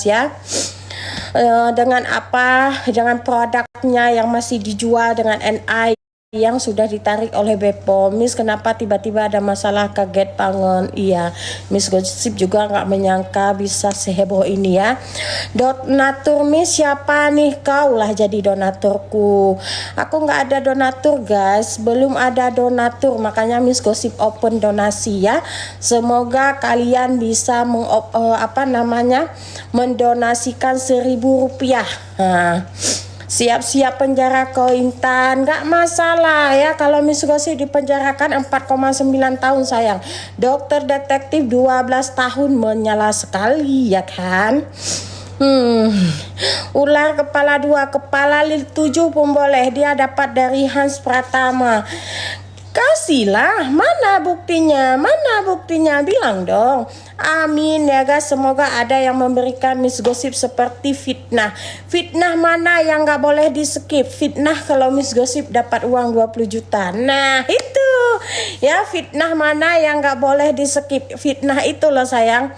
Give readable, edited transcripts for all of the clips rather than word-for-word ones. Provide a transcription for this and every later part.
ya. Dengan produknya yang masih dijual dengan NI yang sudah ditarik oleh Bepom. Miss kenapa tiba-tiba ada masalah, kaget banget. Iya, Miss Gosip juga nggak menyangka bisa seheboh ini ya. Donatur Miss siapa nih? Kau lah jadi donaturku. Aku nggak ada donatur guys, belum ada donatur, makanya Miss Gosip open donasi ya. Semoga kalian bisa mendonasikan 1.000 rupiah. Nah, siap-siap penjara kau Intan, nggak masalah ya kalau Miss Gosip dipenjarakan 4,9 tahun sayang. Dokter detektif 12 tahun menyala sekali ya kan. Ular kepala 2, kepala 7 pun boleh, dia dapat dari Hans Pratama. Kasihlah, mana buktinya? Mana buktinya? Bilang dong. Amin ya guys, semoga ada yang memberikan Miss Gosip seperti fitnah. Fitnah mana yang gak boleh di skip? Fitnah kalau Miss Gosip dapat uang 20 juta. Nah itu ya, fitnah mana yang gak boleh di skip? Fitnah itu loh sayang.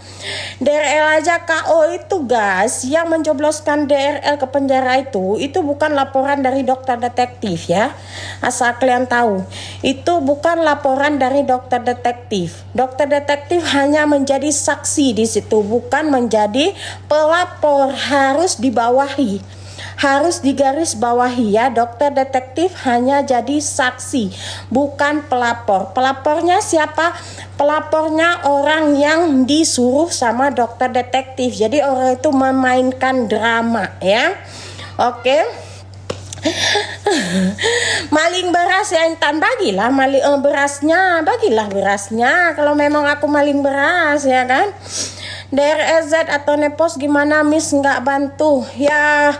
DRL aja KO itu guys, yang menjobloskan DRL ke penjara itu bukan laporan dari dokter detektif ya. Asal kalian tahu, itu bukan laporan dari dokter detektif. Dokter detektif hanya menjadi saksi di situ, bukan menjadi pelapor. Harus dibawahi, harus digaris bawahi ya. Dokter detektif hanya jadi saksi, bukan pelapor. Pelapornya siapa? Pelapornya orang yang disuruh sama dokter detektif. Jadi orang itu memainkan drama ya. Oke. Maling beras ya Intan, bagilah bagilah berasnya kalau memang aku maling beras ya kan. DRZ atau Nepos gimana Miss, nggak bantu ya.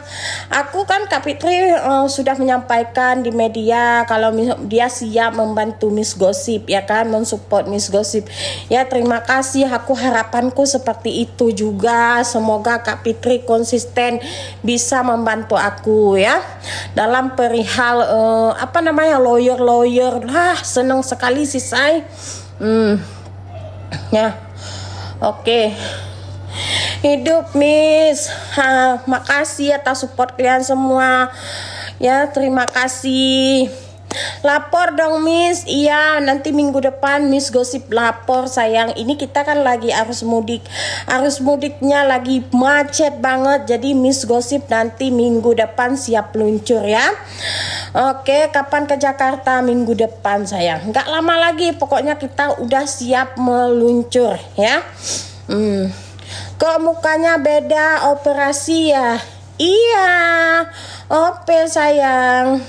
Aku kan Kak Fitri sudah menyampaikan di media kalau dia siap membantu Miss Gosip ya kan, mensupport Miss Gosip ya. Terima kasih, aku harapanku seperti itu juga. Semoga Kak Fitri konsisten bisa membantu aku ya dalam perihal lawyer lah. Senang sekali sih saya ya. Oke. Hidup Miss. Makasih atas support kalian semua. Ya, terima kasih. Lapor dong Miss. Iya, nanti minggu depan Miss Gosip lapor sayang. Ini kita kan lagi arus mudik. Arus mudiknya lagi macet banget. Jadi Miss Gosip nanti minggu depan siap luncur ya. Oke, kapan ke Jakarta? Minggu depan sayang. Nggak lama lagi, pokoknya kita udah siap meluncur ya. Kok mukanya beda operasi ya? Iya, oke sayang.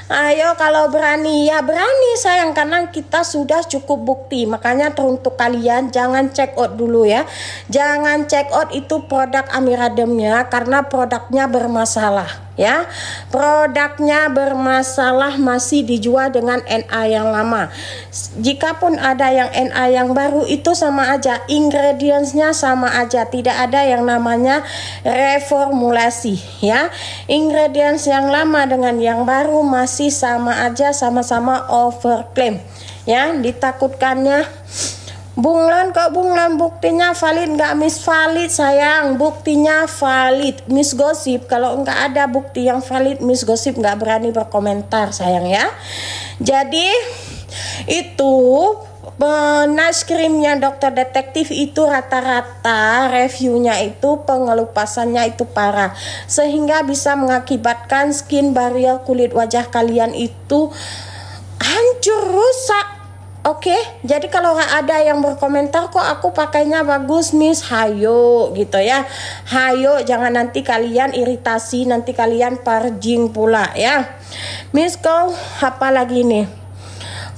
Ayo kalau berani ya berani sayang, karena kita sudah cukup bukti. Makanya untuk kalian jangan check out dulu ya. Jangan check out itu produk Amirademnya, karena produknya bermasalah ya. Produknya bermasalah, masih dijual dengan NA yang lama. Jikapun ada yang NA yang baru, itu sama aja, ingredientsnya sama aja, tidak ada yang namanya reformulasi ya. Ingredients yang lama dengan yang baru masih sama aja, sama-sama overclaim ya. Ditakutkannya Bunglan, kok Bunglan buktinya valid nggak Miss? Valid sayang, buktinya valid Miss Gosip. Kalau nggak ada bukti yang valid, Miss Gosip nggak berani berkomentar sayang ya. Jadi itu nice creamnya dokter detektif itu rata-rata reviewnya itu pengelupasannya itu parah, sehingga bisa mengakibatkan skin barrier kulit wajah kalian itu hancur, rusak. Oke, jadi kalau ada yang berkomentar kok aku pakainya bagus Miss, hayo gitu ya. Hayo, jangan nanti kalian iritasi, nanti kalian parjing pula ya. Miss, kau apa lagi nih?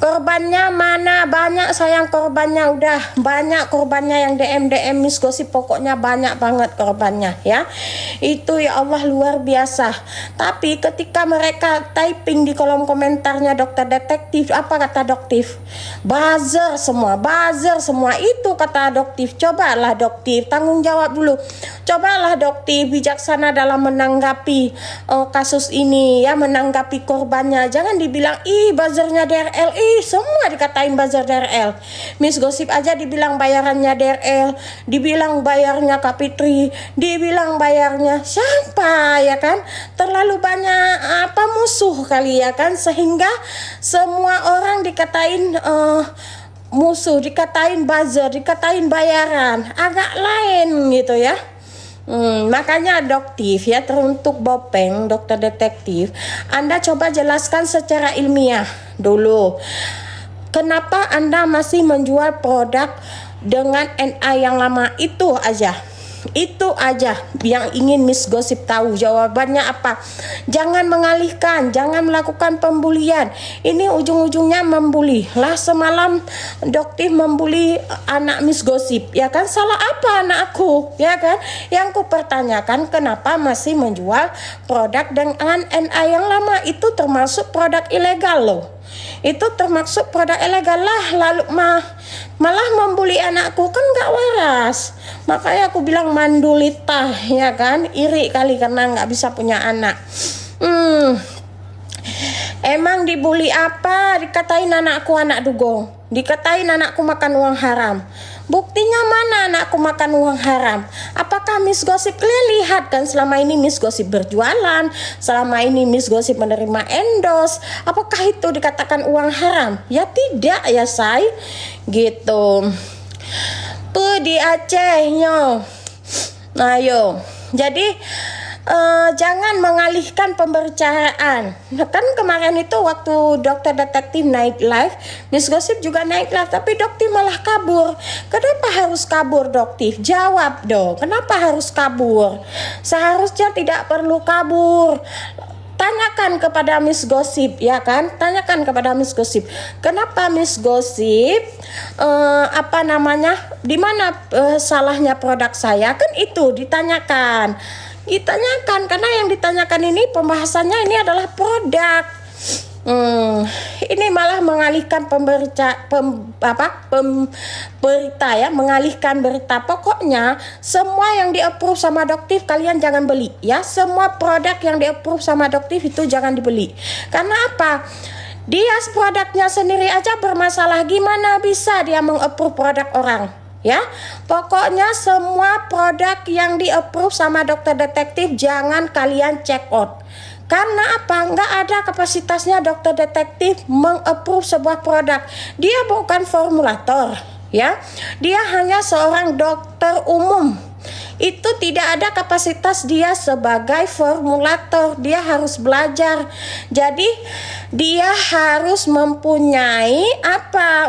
Korbannya mana? Banyak sayang korbannya, udah banyak korbannya yang DM Miss Gosip, pokoknya banyak banget korbannya ya. Itu ya Allah luar biasa. Tapi ketika mereka typing di kolom komentarnya dokter detektif, apa kata doktif? Buzzer semua itu kata doktif. Cobalah doktif tanggung jawab dulu. Cobalah doktif bijaksana dalam menanggapi kasus ini ya, menanggapi korbannya. Jangan dibilang ih buzzernya DRL, semua dikatain buzzer DRL. Miss Gosip aja dibilang bayarannya DRL, dibilang bayarnya Kapitri, dibilang bayarnya siapa ya kan. Terlalu banyak musuh kali ya kan, sehingga semua orang dikatain musuh, dikatain buzzer, dikatain bayaran, agak lain gitu ya. Makanya adoptif ya, teruntuk Bopeng, dokter detektif, Anda coba jelaskan secara ilmiah dulu. Kenapa Anda masih menjual produk dengan NA yang lama? Itu aja yang ingin Miss Gosip tahu. Jawabannya apa? Jangan mengalihkan, jangan melakukan pembulian. Ini ujung-ujungnya membuli. Lah semalam Doktif membuli anak Miss Gosip, ya kan? Salah apa anak aku, ya kan? Yang ku pertanyakan, kenapa masih menjual produk dengan NA yang lama? Itu termasuk produk ilegal loh. Itu termasuk produk ilegal lah. Lalu malah membuli anakku, kan nggak waras. Makanya aku bilang mandulita, ya kan, iri kali karena nggak bisa punya anak. Emang dibully apa? Dikatain anakku anak dugong, dikatain anakku makan uang haram. Buktinya mana anakku makan uang haram? Apakah Miss Gosip, kalian lihat kan selama ini Miss Gosip berjualan, selama ini Miss Gosip menerima endorse, apakah itu dikatakan uang haram? Ya tidak ya say, gitu. Tuh di Acehnya. Ayo. Jadi jangan mengalihkan pembicaraan. Kan kemarin itu waktu dokter detektif naik live, Miss Gosip juga naik live, tapi Doktif malah kabur. Kenapa harus kabur Doktif? Jawab dong, kenapa harus kabur? Seharusnya tidak perlu kabur. Tanyakan kepada Miss Gosip, ya kan? Tanyakan kepada Miss Gosip, kenapa Miss Gosip di mana salahnya produk saya? Kan itu ditanyakan. Karena yang ditanyakan ini pembahasannya ini adalah produk. Ini malah mengalihkan berita ya, mengalihkan berita. Pokoknya semua yang di-approve sama Doktif kalian jangan beli ya. Semua produk yang di-approve sama Doktif itu jangan dibeli. Karena apa? Dia produknya sendiri aja bermasalah, gimana bisa dia meng-approve produk orang? Ya, pokoknya semua produk yang di-approve sama dokter detektif jangan kalian check out. Karena apa? Nggak ada kapasitasnya dokter detektif meng-approve sebuah produk. Dia bukan formulator, ya. Dia hanya seorang dokter umum. Itu tidak ada kapasitas dia sebagai formulator. Dia harus belajar. Jadi dia harus mempunyai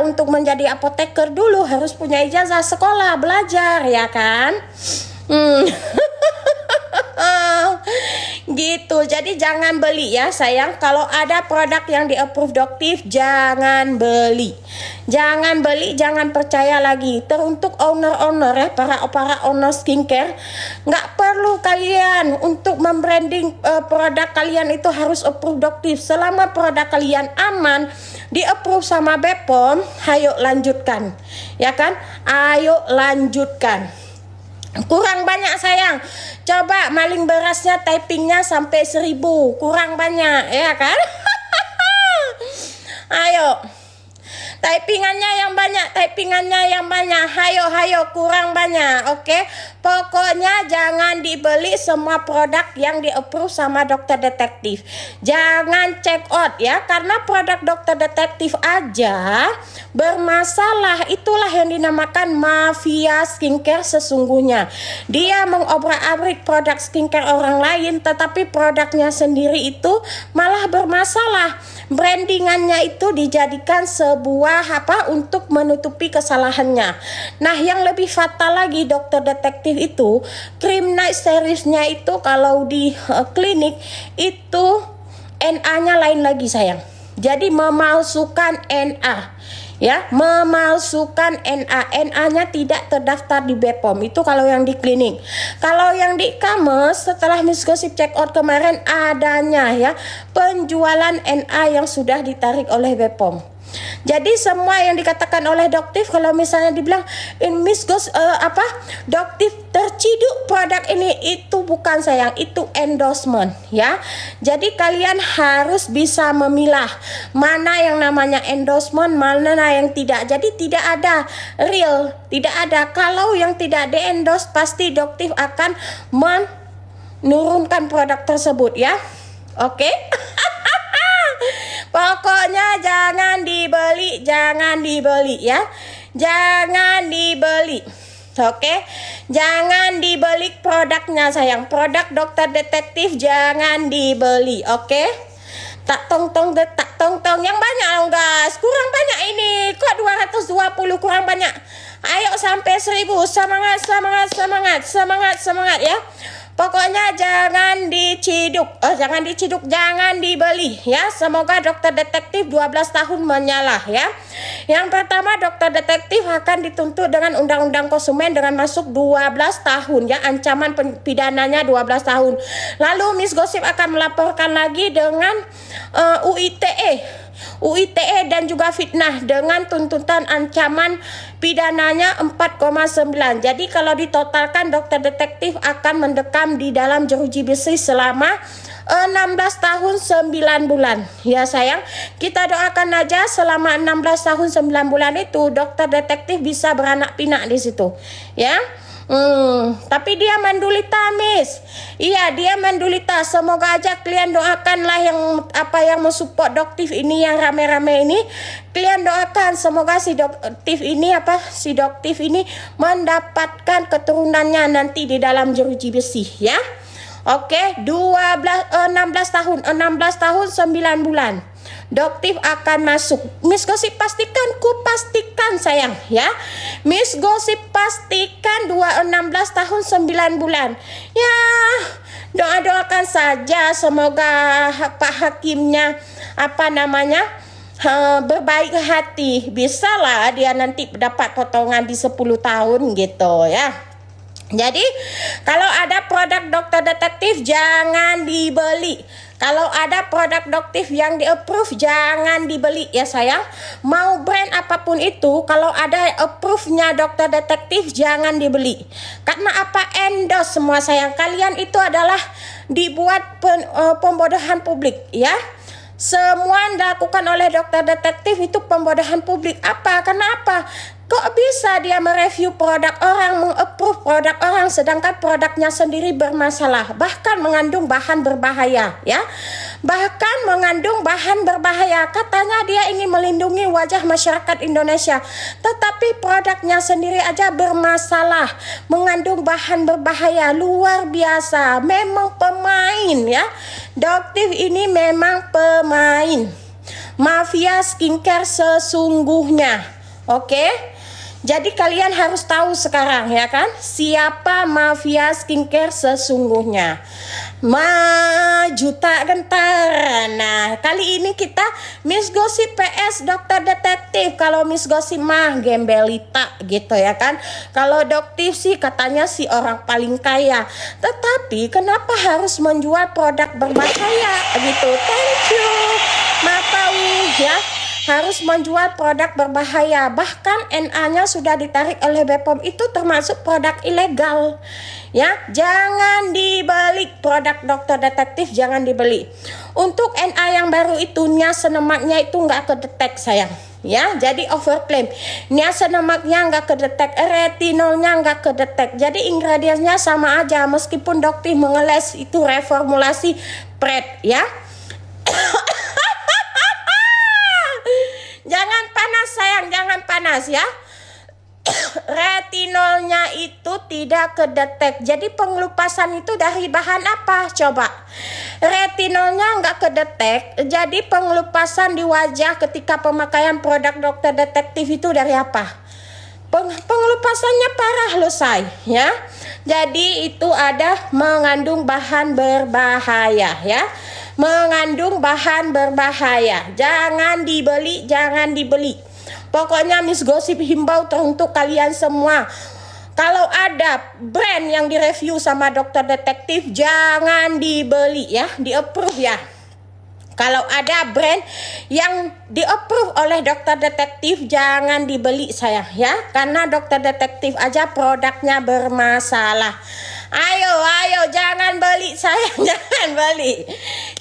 untuk menjadi apoteker dulu harus punya ijazah sekolah, belajar, ya kan? Gitu. Jadi jangan beli ya sayang. Kalau ada produk yang di-approve Doktif, jangan beli. Jangan beli, jangan percaya lagi. Teruntuk owner-owner ya, para owner skincare, nggak perlu kalian untuk membranding produk kalian itu harus approve Doktif. Selama produk kalian aman, di-approve sama BPOM, ayo lanjutkan. Ya kan? Ayo lanjutkan. Kurang banyak sayang. Coba maling berasnya typingnya sampai 1000, kurang banyak ya kan? Ayo typingannya yang banyak, hayo kurang banyak, oke? Pokoknya jangan dibeli semua produk yang di-approve sama dokter detektif. Jangan check out ya, karena produk dokter detektif aja bermasalah. Itulah yang dinamakan mafia skincare sesungguhnya. Dia mengobrak-abrik produk skincare orang lain, tetapi produknya sendiri itu malah bermasalah. Brandingannya itu dijadikan sebuah untuk menutupi kesalahannya. Nah, yang lebih fatal lagi dokter detektif itu, Cream Night Seriesnya itu kalau di klinik itu NA-nya lain lagi sayang. Jadi memalsukan NA. Ya, memalsukan NA-nya tidak terdaftar di BPOM. Itu kalau yang di klinik. Kalau yang di e-commerce, setelah Miss Gosip check out kemarin adanya ya penjualan NA yang sudah ditarik oleh BPOM. Jadi semua yang dikatakan oleh Doktif, kalau misalnya dibilang Miss Doktif terciduk produk ini itu bukan sayang, itu endorsement ya. Jadi kalian harus bisa memilah mana yang namanya endorsement, mana yang tidak. Jadi tidak ada real, tidak ada. Kalau yang tidak di-endorse pasti Doktif akan menurunkan produk tersebut ya. Oke. Pokoknya jangan dibeli ya. Jangan dibeli. Oke. Jangan dibeli produknya sayang. Produk dokter detektif jangan dibeli. Oke. Tak tong yang banyak dong guys. Kurang banyak ini. Kok 220 kurang banyak. Ayo sampai 1000. Semangat ya. Pokoknya jangan diciduk, jangan dibeli ya. Semoga dokter detektif 12 tahun menyala ya. Yang pertama, dokter detektif akan dituntut dengan undang-undang konsumen dengan masuk 12 tahun ya. Ancaman pidananya 12 tahun. Lalu Miss Gosip akan melaporkan lagi dengan UITE dan juga fitnah dengan tuntutan ancaman pidananya 4,9. Jadi kalau ditotalkan dokter detektif akan mendekam di dalam jeruji besi selama 16 tahun 9 bulan. Ya sayang, kita doakan aja selama 16 tahun 9 bulan itu dokter detektif bisa beranak pinak di situ. Ya. Tapi dia menderita Miss. Iya dia menderita. Semoga aja kalian doakanlah yang mensupport Doktif ini, yang rame-rame ini. Kalian doakan semoga si Doktif ini mendapatkan keturunannya nanti di dalam jeruji besi ya. Oke, 16 tahun 9 bulan. Doktif akan masuk. Miss Gosip pastikan sayang ya. Miss Gosip pastikan 16 tahun 9 bulan. Ya, doakan saja semoga Pak Hakimnya berbaik hati. Bisalah dia nanti dapat potongan di 10 tahun gitu ya. Jadi kalau ada produk dokter detektif jangan dibeli. Kalau ada produk doktif yang di-approve jangan dibeli ya sayang. Mau brand apapun itu, kalau ada approve-nya dokter detektif jangan dibeli. Karena apa? Endorse semua sayang. Kalian itu adalah dibuat pembodohan publik ya. Semua yang dilakukan oleh dokter detektif itu pembodohan publik. Apa? Kenapa? Kok bisa dia mereview produk orang, mengapprove produk orang, sedangkan produknya sendiri bermasalah, bahkan mengandung bahan berbahaya ya. Bahkan mengandung bahan berbahaya. Katanya dia ingin melindungi wajah masyarakat Indonesia, tetapi produknya sendiri aja bermasalah, mengandung bahan berbahaya. Luar biasa. Memang pemain ya. Doktif ini memang pemain. Mafia skincare sesungguhnya. Oke? Jadi kalian harus tahu sekarang ya kan, siapa mafia skincare sesungguhnya. Juta Gentara. Nah, kali ini kita Miss Gosip PS dokter detektif. Kalau Miss Gosip mah gembelita gitu ya kan. Kalau Doktif sih katanya si orang paling kaya. Tetapi kenapa harus menjual produk berbahaya gitu? Thank you. Tahu ya. Harus menjual produk berbahaya. Bahkan NA-nya sudah ditarik oleh BPOM, itu termasuk produk ilegal. Ya, jangan dibeli produk dokter detektif, jangan dibeli. Untuk NA yang baru itu niasenemaknya itu nggak kedetek sayang. Ya, jadi overclaim. Niasenemaknya nggak kedetek, retinolnya nggak kedetek. Jadi ingredientsnya sama aja meskipun Doktif mengeles itu reformulasi PrEP ya. Jangan panas sayang, jangan panas ya. Retinolnya itu tidak kedetek. Jadi pengelupasan itu dari bahan apa? Coba. Retinolnya nggak kedetek. Jadi pengelupasan di wajah ketika pemakaian produk dokter detektif itu dari apa? Pengelupasannya parah loh say ya. Jadi itu ada mengandung bahan berbahaya ya. Mengandung bahan berbahaya. Jangan dibeli, jangan dibeli. Pokoknya Miss Gosip himbau untuk kalian semua. Kalau ada brand yang direview sama dokter detektif jangan dibeli ya, di-approve ya. Kalau ada brand yang di-approve oleh dokter detektif jangan dibeli sayang ya. Karena dokter detektif aja produknya bermasalah. Ayo, jangan beli sayang,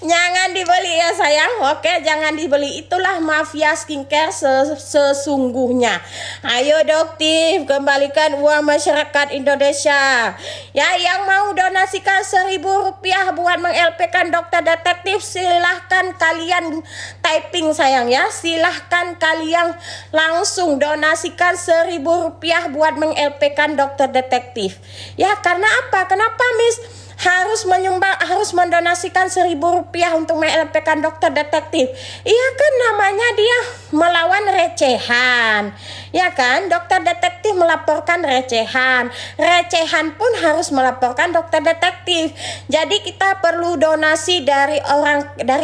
jangan dibeli ya sayang. Oke, jangan dibeli. Itulah mafia skincare sesungguhnya. Ayo Doktif, kembalikan uang masyarakat Indonesia. Ya, yang mau donasikan Rp1.000 buat meng-LP-kan dokter detektif, silahkan kalian typing sayang ya. Silahkan kalian langsung donasikan Rp1.000 buat meng-LP-kan dokter detektif. Ya, karena apa? Kenapa Miss harus mendonasikan Rp1.000 untuk meng-LP-kan dokter detektif? Iya kan, namanya dia melawan recehan. Ya kan, dokter detektif melaporkan recehan. Recehan pun harus melaporkan dokter detektif. Jadi kita perlu donasi dari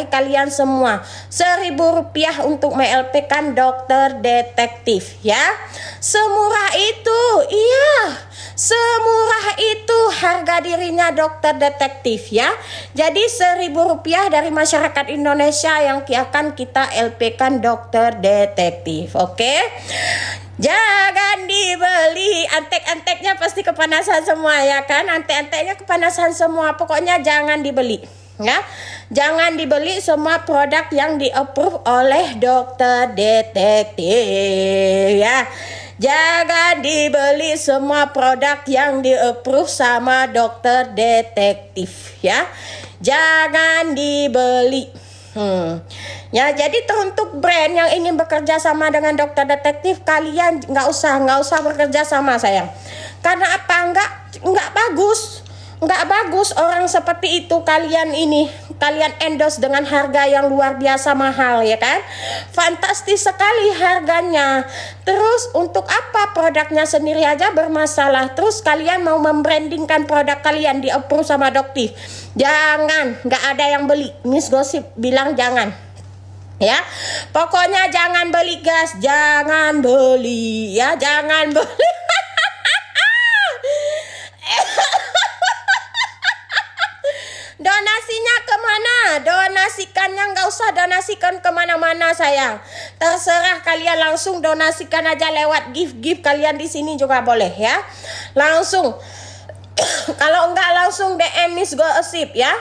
kalian semua. Rp1.000 untuk meng-LP-kan dokter detektif ya. Semurah itu, iya. Semurah itu harga dirinya dokter detektif ya. Jadi Rp1.000 dari masyarakat Indonesia yang akan kita LP-kan dokter detektif. Oke? Jangan dibeli. Antek-anteknya pasti kepanasan semua ya kan? Antek-anteknya kepanasan semua. Pokoknya jangan dibeli. Ya, jangan dibeli semua produk yang di-approve oleh dokter detektif ya. Jangan dibeli semua produk yang di-approve sama dokter detektif ya. Jangan dibeli. Ya, jadi untuk brand yang ingin bekerja sama dengan dokter detektif, kalian nggak usah bekerja sama sayang. Karena apa? Nggak bagus. Nggak bagus orang seperti itu kalian endorse dengan harga yang luar biasa mahal ya kan. Fantastis sekali harganya. Terus untuk apa produknya sendiri aja bermasalah. Terus kalian mau membrandingkan produk kalian di-approve sama dokter. Jangan, nggak ada yang beli. Miss Gosip bilang jangan. Ya, pokoknya jangan beli guys, jangan beli ya, jangan beli. Donasinya kemana? Donasikannya nggak usah donasikan kemana-mana sayang. Terserah kalian langsung donasikan aja lewat gift kalian di sini juga boleh ya. Langsung. Kalau enggak langsung DM Miss Gosip ya.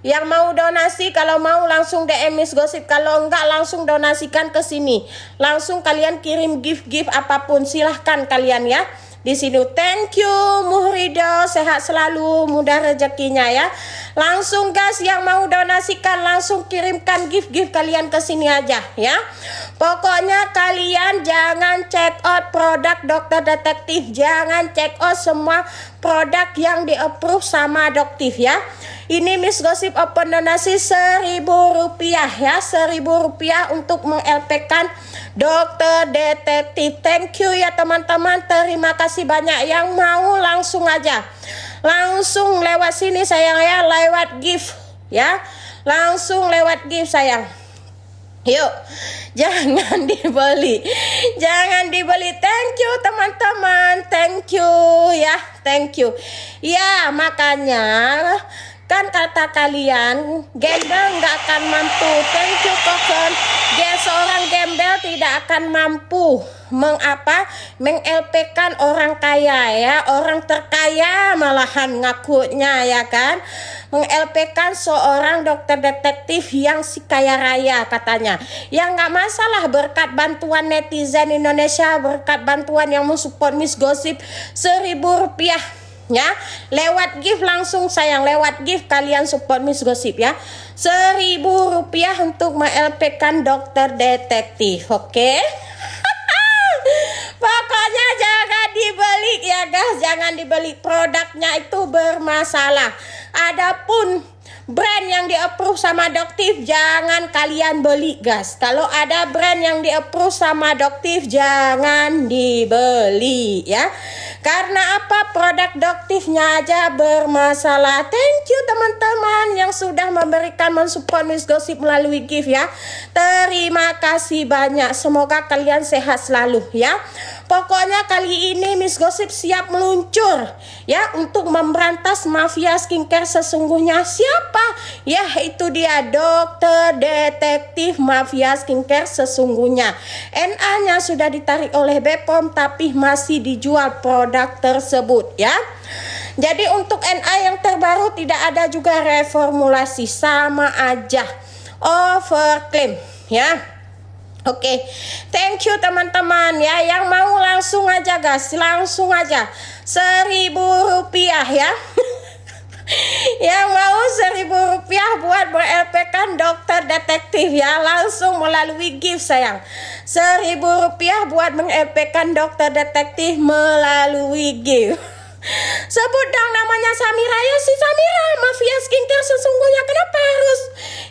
Yang mau donasi, kalau mau langsung DM Miss Gosip. Kalau enggak langsung donasikan ke sini. Langsung kalian kirim gift apapun, silahkan kalian ya. Di sini thank you Muhrido, sehat selalu, mudah rezekinya ya. Langsung guys yang mau donasikan langsung kirimkan gift kalian ke sini aja ya. Pokoknya kalian jangan check out produk dokter detektif, jangan check out semua produk yang di-approve sama dokter ya. Ini Miss Gosip open donasi Rp1.000 ya, Rp1.000 untuk meng-LP-kan dokter detektif. Thank you ya teman-teman, terima kasih banyak. Yang mau langsung aja, langsung lewat sini sayang ya, lewat gift ya, langsung lewat gift sayang. Yuk, jangan dibeli, jangan dibeli. Thank you teman-teman, thank you ya, thank you. Ya makanya kan kata kalian gembel nggak akan mampu. Thank you Kokon. Seorang gembel tidak akan mampu meng-LP-kan orang kaya ya, orang terkaya malahan ngakunya ya kan, meng-LP-kan seorang dokter detektif yang si kaya raya katanya. Ya nggak masalah, berkat bantuan netizen Indonesia, berkat bantuan yang mensupport Miss Gosip, Rp1.000 ya, lewat gift langsung sayang, lewat gift kalian support Miss Gosip ya, Rp1.000 untuk meng-LP-kan dokter detektif. Oke? Pokoknya jangan dibeli ya guys, jangan dibeli, produknya itu bermasalah. Adapun brand yang di-approve sama dokter jangan kalian beli guys. Kalau ada brand yang di-approve sama dokter jangan dibeli ya. Karena apa? Produk doktifnya aja bermasalah. Thank you teman-teman yang sudah mensupport Miss Gosip melalui gift ya. Terima kasih banyak. Semoga kalian sehat selalu ya. Pokoknya kali ini Miss Gosip siap meluncur ya untuk memberantas mafia skincare sesungguhnya. Siapa? Ya itu dia, dokter detektif mafia skincare sesungguhnya. NA-nya sudah ditarik oleh BPOM tapi masih dijual produk tersebut ya. Jadi untuk NA yang terbaru tidak ada juga reformulasi, sama aja overclaim ya. Oke, thank you teman-teman ya. Yang mau langsung aja guys, langsung aja 1.000 rupiah ya. Yang mau 1.000 rupiah buat ber-LP kan dokter detektif ya, langsung melalui gift sayang. 1.000 rupiah buat meng-LP kan dokter detektif melalui gift. Sebut dong namanya Samira ya, si Samira mafia skincare sesungguhnya. Kenapa harus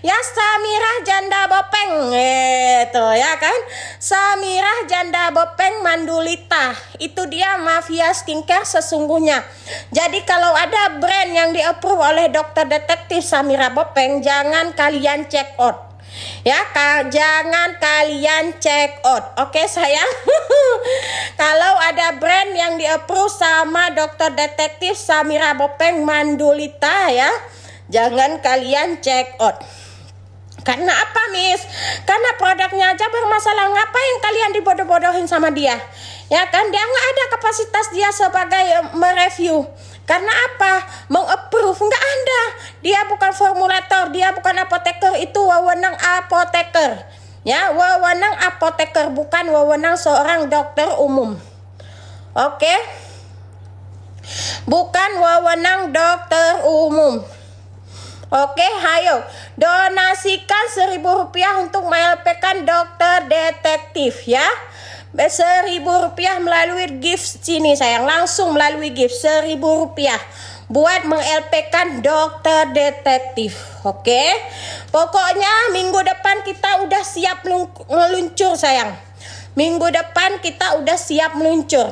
ya Samira janda bopeng itu ya kan? Samira janda bopeng Mandulita, itu dia mafia skincare sesungguhnya. Jadi kalau ada brand yang di-approve oleh dokter detektif Samira Bopeng, jangan kalian check out ya, jangan kalian check out. Oke sayang. Kalau ada brand yang di-approve sama dokter detektif Samira Bopeng Mandulita ya, jangan kalian check out. Karena apa Miss? Karena produknya aja bermasalah. Ngapain kalian dibodoh-bodohin sama dia? Ya kan, dia nggak ada kapasitas dia sebagai mereview. Karena apa? Meng-approve nggak ada. Dia bukan formulator, dia bukan apoteker, itu wewenang apoteker. Ya, wewenang apoteker, bukan wewenang seorang dokter umum. Oke? Bukan wewenang dokter umum. Oke, ayo donasikan 1.000 rupiah untuk melpekan dokter detektif ya. 1.000 rupiah melalui gift sini sayang, langsung melalui gift 1.000 rupiah buat meng-LP-kan dokter detektif. Oke, pokoknya minggu depan kita udah siap meluncur sayang. Minggu depan kita udah siap meluncur.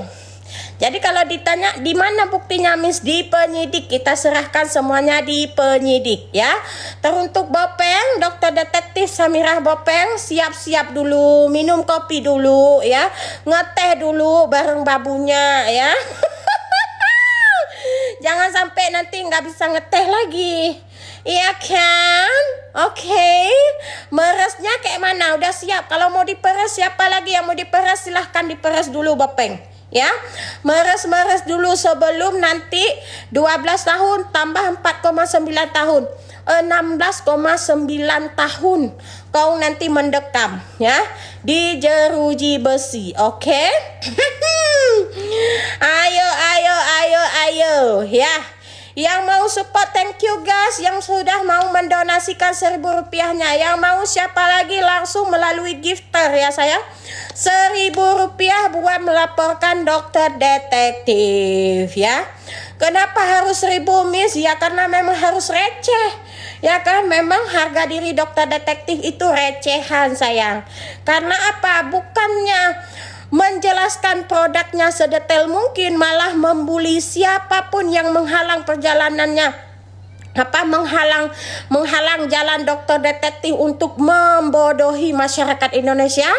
Jadi kalau ditanya di mana buktinya Miss, di penyidik, kita serahkan semuanya di penyidik ya. Teruntuk Bopeng, dokter detektif Samira Bopeng, siap-siap dulu, minum kopi dulu ya, ngeteh dulu bareng babunya ya. Jangan sampai nanti nggak bisa ngeteh lagi. Iya kan? Oke. Meresnya kayak mana? Udah siap? Kalau mau diperes, siapa lagi yang mau diperes? Silahkan diperes dulu Bopeng ya. Meres dulu sebelum nanti 12 tahun tambah 4,9 tahun, 16,9 tahun kau nanti mendekam ya di jeruji besi. Oke. ayo ya. Yang mau support, thank you guys. Yang sudah mau mendonasikan 1.000 rupiahnya. Yang mau siapa lagi langsung melalui gifter ya sayang. 1.000 rupiah buat melaporkan dokter detektif ya. Kenapa harus 1.000 Miss? Ya karena memang harus receh. Ya kan, memang harga diri dokter detektif itu recehan sayang. Karena apa? Bukannya menjelaskan produknya sedetail mungkin, malah membuli siapapun yang menghalang perjalanannya, menghalang jalan dokter detektif untuk membodohi masyarakat Indonesia.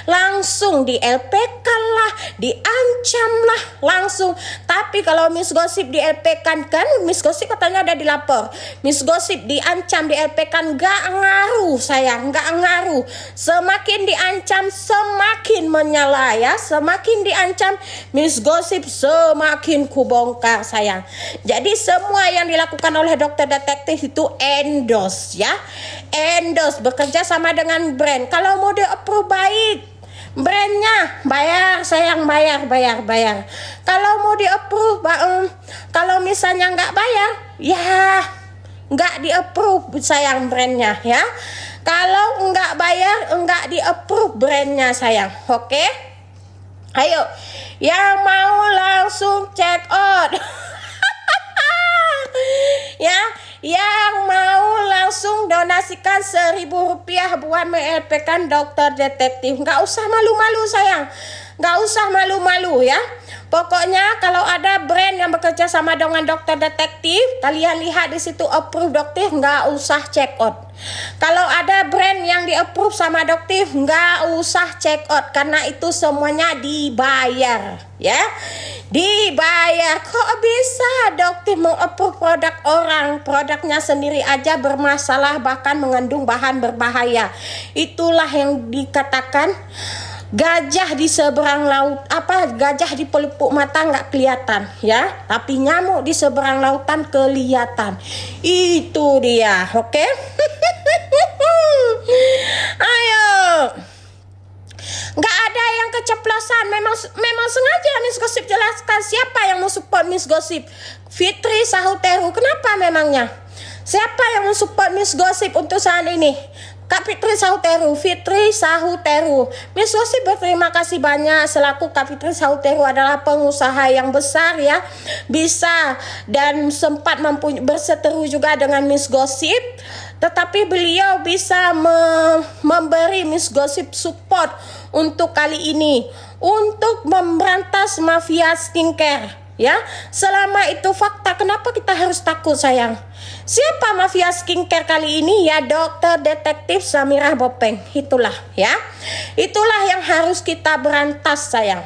Langsung di LP kan lah, diancam lah langsung. Tapi kalau Miss Gosip di LP kan Miss Gosip katanya ada dilapor, Miss Gosip diancam di LP kan, gak ngaruh sayang, gak ngaruh. Semakin diancam semakin menyala ya, semakin diancam Miss Gosip semakin kubongkar sayang. Jadi semua yang dilakukan oleh dokter detektif itu endorse ya, endorse, bekerja sama dengan brand. Kalau mau di approve baik, brandnya bayar sayang, bayar. Kalau mau di approve, kalau misalnya nggak bayar ya nggak di approve sayang brandnya ya. Kalau nggak bayar nggak di approve brandnya sayang. Oke, ayo yang mau langsung check out. Ya, yang mau langsung donasikan 1.000 rupiah buat meng-LP-kan dokter detektif. Nggak usah malu-malu sayang, nggak usah malu-malu ya. Pokoknya kalau ada brand yang bekerja sama dengan dokter detektif, kalian lihat di situ approve dokter, nggak usah check out. Kalau ada brand yang di-approve sama dokter, nggak usah check out, karena itu semuanya dibayar ya, dibayar. Kok bisa dokter meng-approve produk orang, produknya sendiri aja bermasalah, bahkan mengandung bahan berbahaya. Itulah yang dikatakan Gajah di seberang laut, gajah di pelupuk mata nggak kelihatan ya, tapi nyamuk di seberang lautan kelihatan. Itu dia, oke? Ayo, nggak ada yang keceplosan, memang sengaja Miss Gosip jelaskan siapa yang mau support Miss Gosip. Fitri Sahuteru, kenapa memangnya? Siapa yang mau support Miss Gosip untuk saat ini? Kak Fitri Sahuteru, Fitri Sahuteru. Miss Gosip berterima kasih banyak, selaku Kak Fitri Sahuteru adalah pengusaha yang besar ya, bisa dan sempat berseteru juga dengan Miss Gosip, tetapi beliau bisa memberi Miss Gosip support untuk kali ini untuk memberantas mafia skincare ya. Selama itu fakta, kenapa kita harus takut sayang? Siapa mafia skincare kali ini? Ya dokter detektif Samirah Bopeng. Itulah ya. Itulah yang harus kita berantas sayang.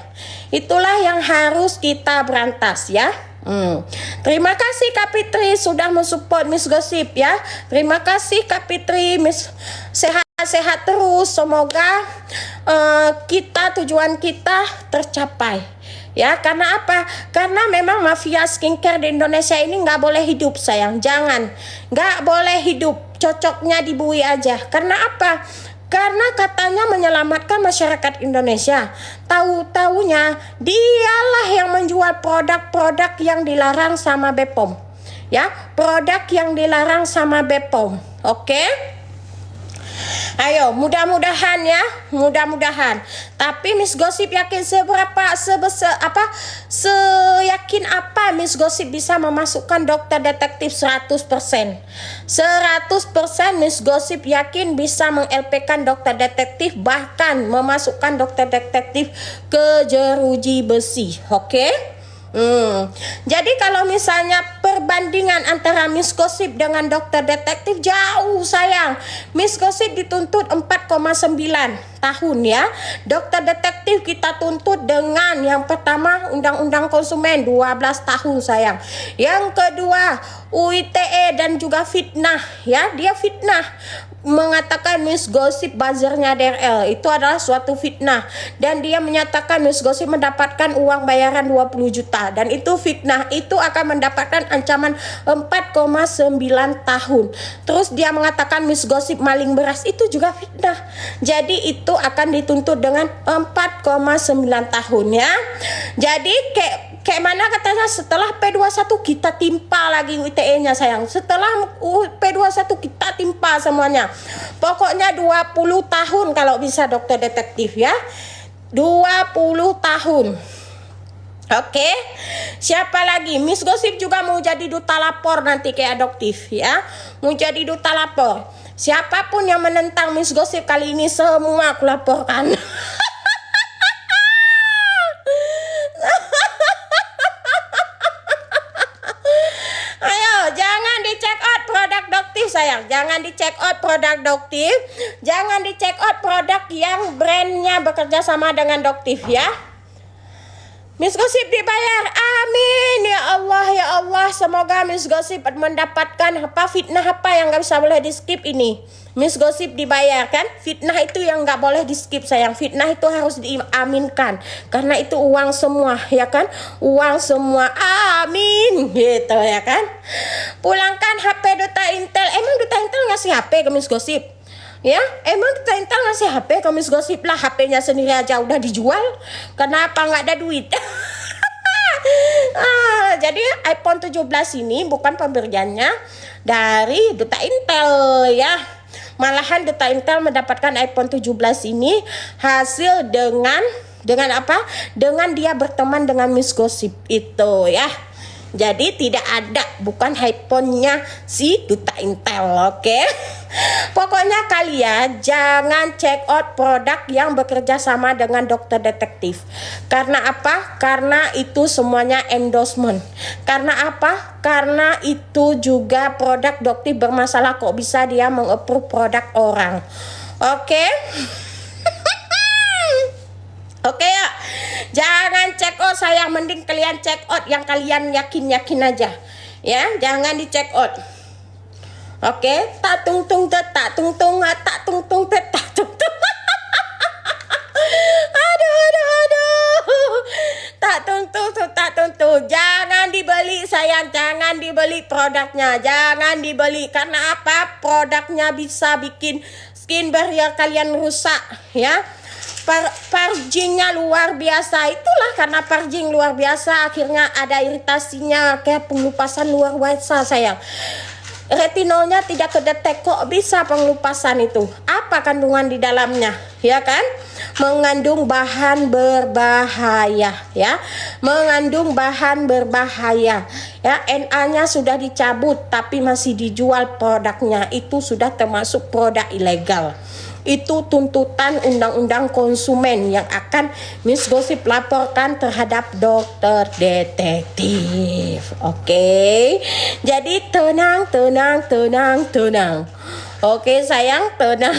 Itulah yang harus kita berantas ya. Terima kasih Kak Fitri sudah mensupport Miss Gosip ya. Terima kasih Kak Fitri, Miss sehat-sehat terus. Semoga tujuan kita tercapai. Ya, karena apa? Karena memang mafia skincare di Indonesia ini nggak boleh hidup sayang. Jangan, nggak boleh hidup. Cocoknya dibui aja. Karena apa? Karena katanya menyelamatkan masyarakat Indonesia. Tahu-taunya dialah yang menjual produk-produk yang dilarang sama BPOM. Ya, produk yang dilarang sama BPOM. Oke? Ayo, mudah-mudahan ya, mudah-mudahan. Tapi Miss Gosip yakin seyakin apa Miss Gosip bisa memasukkan dokter detektif 100%. 100% Miss Gosip yakin bisa meng-LP-kan dokter detektif, bahkan memasukkan dokter detektif ke jeruji besi. Oke? Jadi kalau misalnya perbandingan antara Miss Gosip dengan dokter detektif jauh sayang. Miss Gosip dituntut 4,9 tahun ya. Dokter detektif kita tuntut dengan yang pertama Undang-Undang Konsumen 12 tahun sayang. Yang kedua UITE dan juga fitnah ya. Dia fitnah mengatakan Miss Gosip buzzernya DRL itu adalah suatu fitnah, dan dia menyatakan Miss Gosip mendapatkan uang bayaran 20 juta dan itu fitnah, itu akan mendapatkan ancaman 4,9 tahun. Terus dia mengatakan Miss Gosip maling beras, itu juga fitnah, jadi itu akan dituntut dengan 4,9 tahun ya. Jadi kayak mana katanya, setelah P21 kita timpa lagi UITE-nya sayang. Setelah P21 kita timpa semuanya. Pokoknya 20 tahun kalau bisa dokter detektif ya. 20 tahun. Oke. Siapa lagi? Miss Gosip juga mau jadi duta lapor nanti kayak adoptif ya. Mau jadi duta lapor. Siapapun yang menentang Miss Gosip kali ini semua aku laporkan. Sayang, jangan di check out produk doktif, jangan di check out produk yang brandnya bekerja sama dengan doktif ya. Miss Gosip dibayar, amin ya Allah, semoga Miss Gosip mendapatkan fitnah apa yang gak bisa boleh di skip ini. Miss Gosip dibayar kan, fitnah itu yang gak boleh di skip sayang, fitnah itu harus diaminkan karena itu uang semua ya kan, uang semua, amin gitu ya kan. Pulangkan HP Duta Intel, emang Duta Intel ngasih HP ke Miss Gosip? Ya, emang Duta Intel ngasih HP ke Miss Gosip lah, HP-nya sendiri aja udah dijual. Kenapa nggak ada duit? Jadi iPhone 17 ini bukan pemberiannya dari Duta Intel ya. Malahan Duta Intel mendapatkan iPhone 17 ini hasil dengan apa? Dengan dia berteman dengan Miss Gosip itu ya. Jadi tidak ada, bukan handphonenya si Duta Intel, oke? Pokoknya kalian jangan check out produk yang bekerja sama dengan dokter detektif. Karena apa? Karena itu semuanya endorsement. Karena apa? Karena itu juga produk dokter bermasalah, kok bisa dia meng-approve produk orang. Oke? Oke ya, jangan check out sayang, mending kalian check out yang kalian yakin aja, ya, jangan di check out. Oke, tak tung tung tak tung tung tak tung tung tak tung tung. tak tentu. Jangan dibeli sayang, jangan dibeli produknya, jangan dibeli. Karena apa? Produknya bisa bikin skin barrier kalian rusak, ya. Purgingnya luar biasa. Itulah karena purging luar biasa akhirnya ada iritasinya, kayak pengelupasan luar biasa sayang. Retinolnya tidak kedetek, kok bisa pengelupasan itu? Apa kandungan di dalamnya, ya kan? Mengandung bahan berbahaya, ya. Mengandung bahan berbahaya. Ya, NA-nya sudah dicabut tapi masih dijual produknya. Itu sudah termasuk produk ilegal. Itu tuntutan undang-undang konsumen yang akan Miss Gossip laporkan terhadap dokter detektif. Oke. Jadi tenang. Oke sayang, tenang.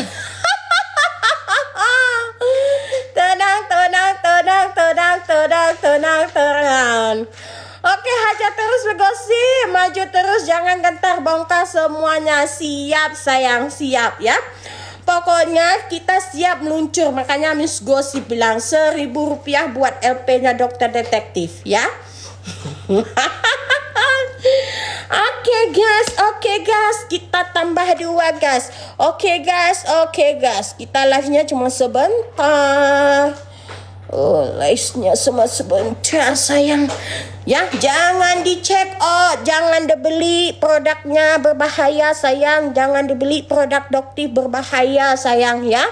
tenang. Oke, hajar terus bergosip, maju terus, jangan gentar bongkar semuanya. Siap sayang, siap ya. Pokoknya kita siap meluncur. Makanya Miss Gossip bilang 1.000 rupiah buat LP-nya dokter detektif ya. Oke guys, kita tambah 2 guys. Oke guys, kita live-nya cuma sebentar. Oh, live-nya cuma sebentar sayang. Ya, jangan dicek jangan dibeli produknya berbahaya sayang. Jangan dibeli produk doktif berbahaya sayang ya.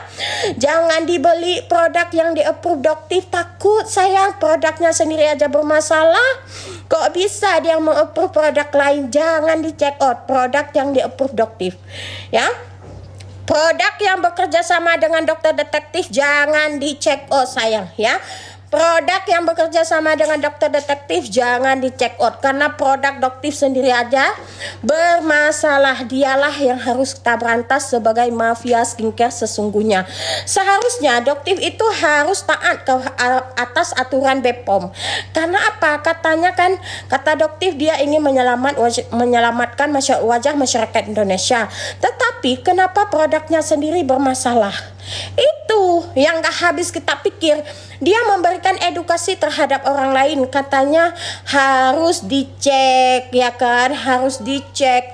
Jangan dibeli produk yang di-approve doktif, takut sayang produknya sendiri aja bermasalah. Kok bisa dia meng-approve produk lain? Jangan dicek produk yang di-approve doktif. Ya. Produk yang bekerja sama dengan dokter detektif jangan dicek sayang ya. Produk yang bekerja sama dengan dokter detektif jangan dicek out karena produk doktif sendiri aja bermasalah. Dialah yang harus kita berantas sebagai mafia skincare sesungguhnya. Seharusnya doktif itu harus taat ke atas aturan BPOM. Karena apa? Katanya kan, kata doktif dia ingin menyelamatkan wajah masyarakat Indonesia. Tetapi kenapa produknya sendiri bermasalah? Itu yang gak habis kita pikir. Dia memberikan edukasi terhadap orang lain, katanya harus dicek ya kan, harus dicek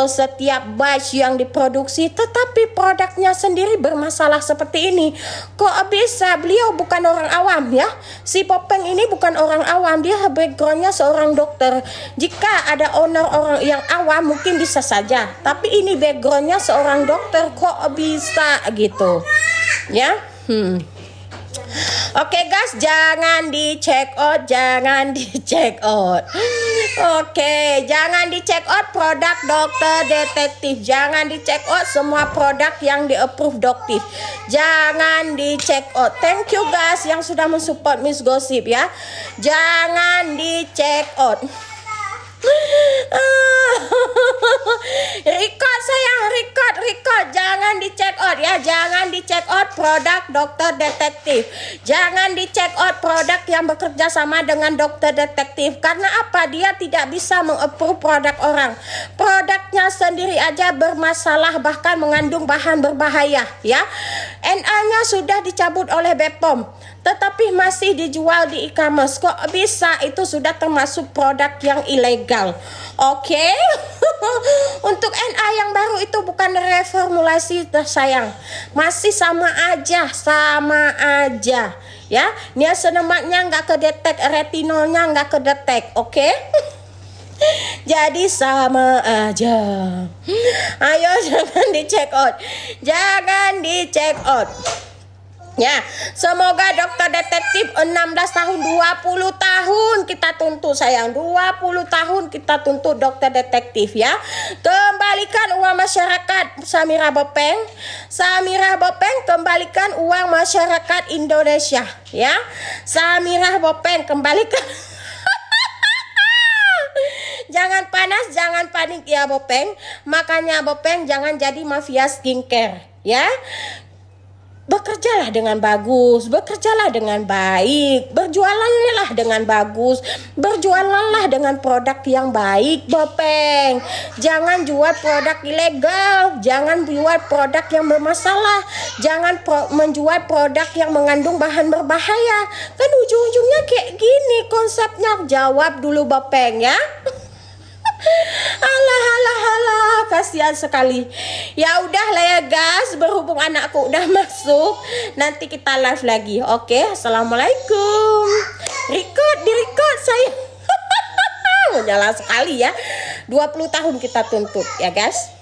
setiap batch yang diproduksi, tetapi produknya sendiri bermasalah seperti ini. Kok bisa? Beliau bukan orang awam ya. Si Popeng ini bukan orang awam, dia backgroundnya seorang dokter. Jika ada owner orang yang awam mungkin bisa saja, tapi ini backgroundnya seorang dokter, kok bisa gitu ya. Oke guys, jangan dicek out, Oke, jangan dicek out produk dokter detektif. Jangan dicek out semua produk yang di-approve doktif. Jangan dicek out. Thank you guys yang sudah mensupport Miss Gossip ya. Jangan dicek out. Record sayang, record. Jangan dicek out ya. Jangan dicek out produk dokter detektif. Jangan dicek out produk yang bekerja sama dengan dokter detektif. Karena apa? Dia tidak bisa meng-approve produk orang. Produknya sendiri aja bermasalah, bahkan mengandung bahan berbahaya ya. NA-nya sudah dicabut oleh BPOM, tetapi masih dijual di e-commerce. Kok bisa? Itu sudah termasuk produk yang ilegal. Oke. Untuk NA yang baru itu bukan reformulasi sayang. Masih sama aja ya. Niacinamide-nya nggak kedetek, retinolnya nggak kedetek. Oke. Jadi sama aja. Ayo jangan dicek out. Ya, semoga dokter detektif 16 tahun 20 tahun kita tuntut sayang. 20 tahun kita tuntut dokter detektif ya. Kembalikan uang masyarakat Samira Bopeng. Kembalikan uang masyarakat Indonesia ya. Samira Bopeng kembalikan. Jangan panas, jangan panik ya Bopeng. Makanya Bopeng jangan jadi mafia skincare ya. bekerjalah dengan bagus, bekerjalah dengan baik, berjualanlah dengan bagus, berjualanlah dengan produk yang baik, Bopeng. Jangan jual produk ilegal, jangan jual produk yang bermasalah, jangan menjual produk yang mengandung bahan berbahaya. Kan ujung-ujungnya kayak gini konsepnya. Jawab dulu, Bopeng, ya. Alah, alah, alah, kasihan sekali. Ya udahlah ya guys, berhubung anakku udah masuk, nanti kita live lagi. Oke, assalamualaikum. Record saya. Menyala sekali ya. 20 tahun kita tuntut ya guys.